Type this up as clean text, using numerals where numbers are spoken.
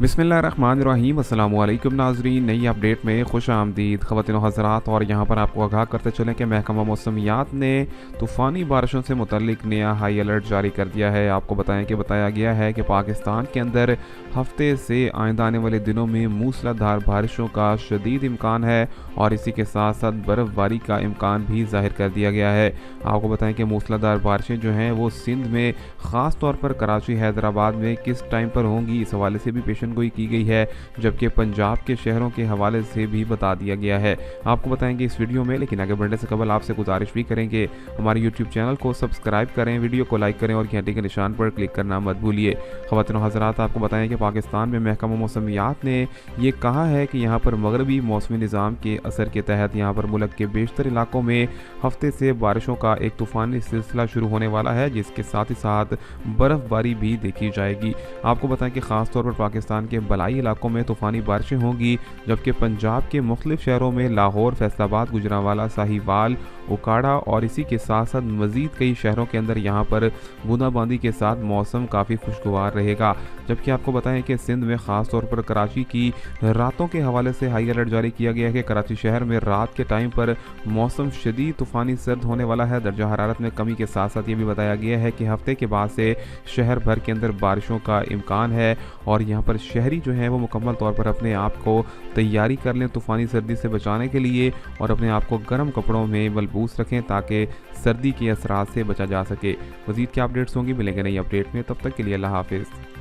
बिस्मिल्लाहिर्रहमानिर्रहीम। अस्सलामुअलैकुम नाज़रीन, नई अपडेट में खुश आमदीद ख़वातीन व हज़रात। और यहाँ पर आपको आगाह करते चलें कि महकमा मौसमियात ने तूफ़ानी बारिशों से मुतल्लिक नया हाई अलर्ट जारी कर दिया है। आपको बताया गया है कि पाकिस्तान के अंदर हफ्ते से आइंदा आने वाले दिनों में मूसलाधार बारिशों का शदीद इम्कान है और इसी के साथ साथ बर्फ़बारी का इम्कान भी ज़ाहिर कर दिया गया है। आपको बताएं कि मूसलाधार बारिशें जो हैं वो सिंध में ख़ास तौर पर कराची, हैदराबाद में किस टाइम पर होंगी, इस हवाले से भी पेशन गोई की गई है, जबकि पंजाब के शहरों के हवाले से भी बता दिया गया है। आपको बताएंगे इस वीडियो में, लेकिन आगे बढ़ने से कबल आपसे गुजारिश भी करेंगे हमारे यूट्यूब चैनल को सब्सक्राइब करें, वीडियो को लाइक करें और घंटे के निशान पर क्लिक करना मत भूलिए। ख़वातीन व हज़रात, आपको बताएं कि पाकिस्तान में महकमा मौसमियात ने ये कहा है कि यहाँ पर मगरबी मौसमी निज़ाम के असर के तहत यहाँ पर मुल्क के बेशतर इलाकों में हफ्ते से बारिशों का एक तूफ़ानी सिलसिला शुरू होने वाला है, जिसके साथ ही साथ बर्फ़बारी भी देखी जाएगी। आपको बताएं कि ख़ास तौर पर पाकिस्तान के बलाई इलाकों में तूफ़ानी बारिशें होंगी, जबकि पंजाब के मुख्तलिफ शहरों में लाहौर, फैसलाबाद, गुजरांवाला, साहिवाल, उकाड़ा और इसी के साथ साथ मज़ीद कई शहरों के अंदर यहाँ पर बूंदाबांदी के साथ मौसम काफ़ी खुशगवार रहेगा। जबकि आपको बताएं कि सिंध में ख़ास तौर पर कराची की रातों के हवाले से हाई अलर्ट जारी किया गया है कि कराची शहर में रात के टाइम पर मौसम शदीद तूफ़ानी सर्द होने वाला है। दर्जा हरारत में कमी के साथ साथ ये भी बताया गया है कि हफ्ते के बाद से शहर भर के अंदर बारिशों का इम्कान है और यहाँ पर शहरी जो हैं वो मुकम्मल तौर पर अपने आप को तैयारी कर लें तूफ़ानी सर्दी से बचाने के लिए और अपने आप को गर्म कपड़ों में मलबूस रखें ताकि सर्दी के असरात से बचा जा सके। मज़ीद क्या अपडेट्स होंगी, मिलेंगे नई अपडेट में, तब तक के लिए अल्लाह हाफ़िज़।